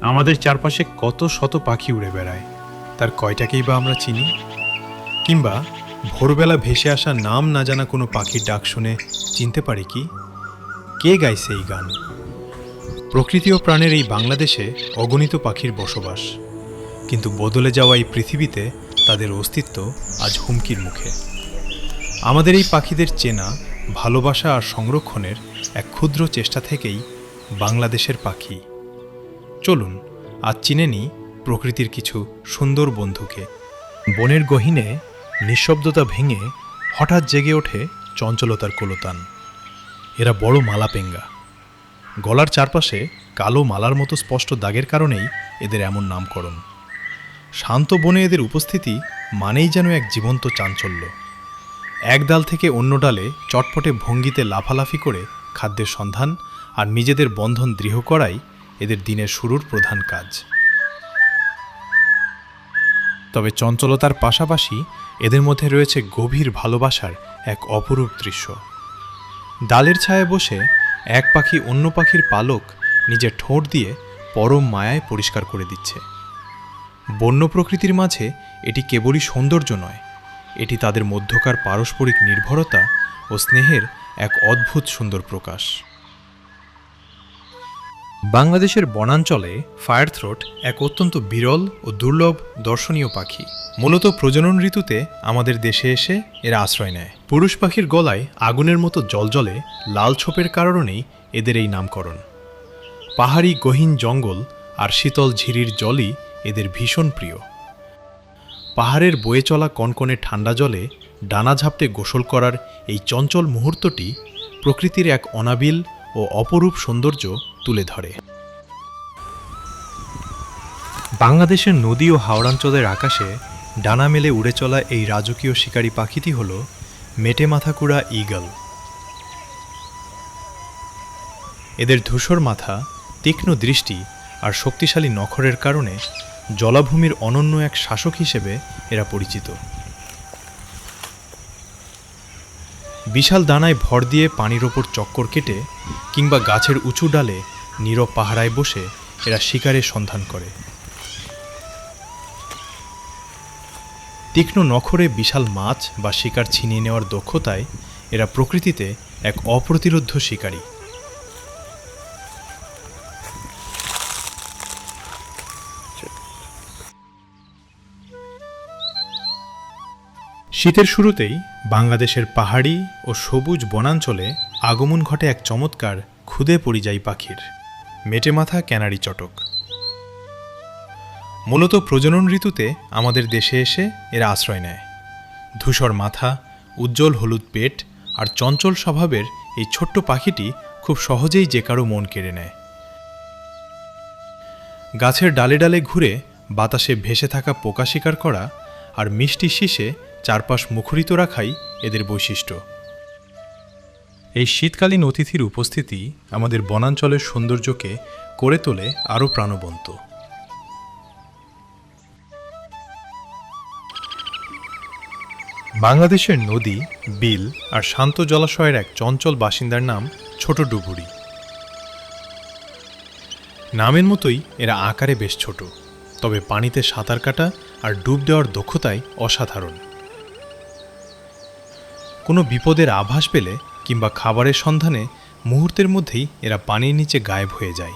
আমাদের চারপাশে কত শত পাখি উড়ে বেড়ায়, তার কয়টাকেই বা আমরা চিনি? কিংবা ভোরবেলা ভেসে আসা নাম না জানা কোনো পাখির ডাক শুনে চিনতে পারি কি কে গাইছে এই গান? প্রকৃতি ও প্রাণের এই বাংলাদেশে অগণিত পাখির বসবাস, কিন্তু বদলে যাওয়া এই পৃথিবীতে তাদের অস্তিত্ব আজ হুমকির মুখে। আমাদের এই পাখিদের চেনা, ভালোবাসা আর সংরক্ষণের এক ক্ষুদ্র চেষ্টা থেকেই বাংলাদেশের পাখি। চলুন আজ চিনে নিই প্রকৃতির কিছু সুন্দর বন্ধুকে। বনের গহীনে নিঃশব্দতা ভেঙে হঠাৎ জেগে ওঠে চঞ্চলতার কলতান। এরা বড় মালাপেঙ্গা, গলার চারপাশে কালো মালার মতো স্পষ্ট দাগের কারণেই এদের এমন নামকরণ। শান্ত বনে এদের উপস্থিতি মানেই যেন এক জীবন্ত চাঞ্চল্য। এক ডাল থেকে অন্য ডালে চটপটে ভঙ্গিতে লাফালাফি করে খাদ্যের সন্ধান আর নিজেদের বন্ধন দৃঢ় করাই এদের দিনের শুরুর প্রধান কাজ। তবে চঞ্চলতার পাশাপাশি এদের মধ্যে রয়েছে গভীর ভালোবাসার এক অপরূপ দৃশ্য। ডালের ছায়ায় বসে এক পাখি অন্য পাখির পালক নিজের ঠোঁট দিয়ে পরম মায়ায় পরিষ্কার করে দিচ্ছে। বন্য প্রকৃতির মাঝে এটি কেবলই সৌন্দর্য নয়, এটি তাদের মধ্যকার পারস্পরিক নির্ভরতা ও স্নেহের এক অদ্ভুত সুন্দর প্রকাশ। বাংলাদেশের বনাঞ্চলে ফায়ার থ্রোট এক অত্যন্ত বিরল ও দুর্লভ দর্শনীয় পাখি। মূলত প্রজনন ঋতুতে আমাদের দেশে এসে এরা আশ্রয় নেয়। পুরুষ পাখির গলায় আগুনের মতো জ্বলজ্বলে লাল ছোপের কারণেই এদের এই নামকরণ। পাহাড়ি গহীন জঙ্গল আর শীতল ঝিরির জলই এদের ভীষণ প্রিয়। পাহাড়ের বয়ে চলা কনকনে ঠান্ডা জলে ডানা ঝাপটে গোসল করার এই চঞ্চল মুহূর্তটি প্রকৃতির এক অনাবিল ও অপরূপ সৌন্দর্য তুলে ধরে। বাংলাদেশের নদী ও হাওড়াঞ্চলের আকাশে ডানা মেলে উড়ে চলা এই রাজকীয় শিকারী পাখিটি হল মেটে মাথাকুড়া ঈগল। এদের ধূসর মাথা, তীক্ষ্ণ দৃষ্টি আর শক্তিশালী নখরের কারণে জলাভূমির অনন্য এক শাসক হিসেবে এরা পরিচিত। বিশাল দানায় ভর দিয়ে পানির ওপর চক্কর কেটে কিংবা গাছের উঁচু ডালে নীরব পাহারায় বসে এরা শিকারের সন্ধান করে। তীক্ষ্ণ নখরে বিশাল মাছ বা শিকার ছিনিয়ে নেওয়ার দক্ষতায় এরা প্রকৃতিতে এক অপ্রতিরোধ্য শিকারী। শীতের শুরুতেই বাংলাদেশের পাহাড়ি ও সবুজ বনাঞ্চলে আগমন ঘটে এক চমৎকার ক্ষুদে পরিযায়ী পাখির, মেটে মাথা ক্যানারি চটক। মূলত প্রজনন ঋতুতে আমাদের দেশে এসে এরা আশ্রয় নেয়। ধূসর মাথা, উজ্জ্বল হলুদ পেট আর চঞ্চল স্বভাবের এই ছোট্ট পাখিটি খুব সহজেই যে কারো মন কেড়ে নেয়। গাছের ডালে ডালে ঘুরে বাতাসে ভেসে থাকা পোকা শিকার করা আর মিষ্টি শীষে চারপাশ মুখরিত রাখাই এদের বৈশিষ্ট্য। এই শীতকালীন অতিথির উপস্থিতি আমাদের বনাঞ্চলের সৌন্দর্যকে করে তোলে আরও প্রাণবন্ত। বাংলাদেশের নদী, বিল আর শান্ত জলাশয়ের এক চঞ্চল বাসিন্দার নাম ছোট ডুবুরি। নামের মতোই এরা আকারে বেশ ছোট, তবে পানিতে সাঁতার কাটা আর ডুব দেওয়ার দক্ষতায় অসাধারণ। কোনো বিপদের আভাস পেলে কিংবা খাবারের সন্ধানে মুহূর্তের মধ্যেই এরা পানির নিচে গায়েব হয়ে যায়।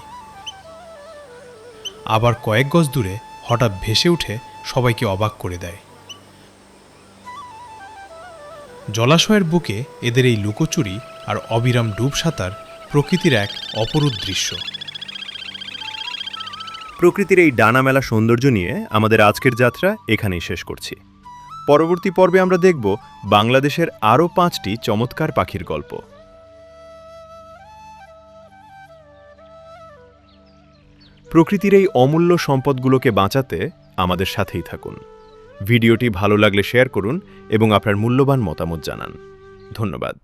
আবার কয়েক গজ দূরে হঠাৎ ভেসে উঠে সবাইকে অবাক করে দেয়। জলাশয়ের বুকে এদের এই লুকোচুরি আর অবিরাম ডুব সাঁতার প্রকৃতির এক অপরূপ দৃশ্য। প্রকৃতির এই ডানা মেলা সৌন্দর্য নিয়ে আমাদের আজকের যাত্রা এখানেই শেষ করছি। পরবর্তী পর্বে আমরা দেখব বাংলাদেশের আরও 5টি চমৎকার পাখির গল্প। প্রকৃতির এই অমূল্য সম্পদগুলোকে বাঁচাতে আমাদের সাথেই থাকুন। ভিডিওটি ভালো লাগলে শেয়ার করুন এবং আপনার মূল্যবান মতামত জানান। ধন্যবাদ।